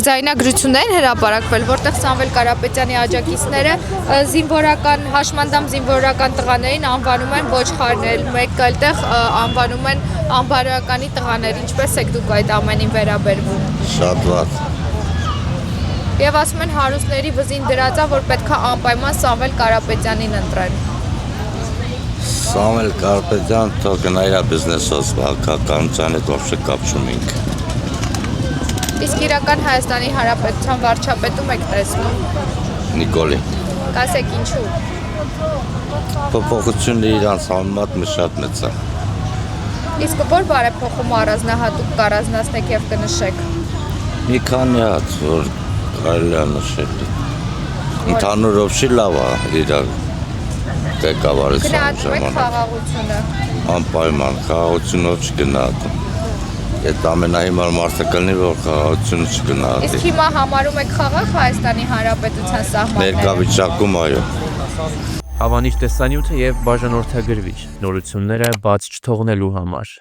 Ձայնագրություններ հրապարակվել, որտեղ Սամվել Կարապետյանի աջակիցները զինվորական հաշմանդամ զինվորական տղաներին անվանում են ոչխարներ, մեկ այլտեղ անվանում են անբարոյականի տղաներ, ինչպես եք դուք այդ ամենին վերաբերվում։ Շատ վատ։ Եվ ասում են հարուստների վզին դրածա, որ պետքա անպայման Սամվել Կարապետյանին ընտրեն։ Սամվել Կարապետյան թող գնա իր բիզնեսով, քաղաքականության հետ ոչ կապ չունենք։ Իսկ իրական Հայաստանի Հանրապետության վարչապետում եք տեսնում։ Նիկոլի։ Կասեք ինչու։ Փոփոխությունն իրանց համեմատ շատ մեծ է։ Իսկ որ բարեփոխում առանձնահատուկ կառանձնացնեք եւ կնշեք։ Մի քանի հատ, որ կարելի է նշել։ Ընդհանուրով չի լավ է իրար ղեկավարության Գնահատում եք խաղաղությունը։ Անպայման խաղաղությունով չգնահատում։ Այդ ամենահիմար մարդը կլինի, որ խաղաղությունը չգնահատի։ Իսկ հիմա համարում եք խաղաղ Հայաստանի Հանրապետության սահմանները։ Ներկա վիճակում այո։ Հավանիչ տեսանյութը եւ բաժանորդագրվիչ նորությունները բաց չթողնելու համար։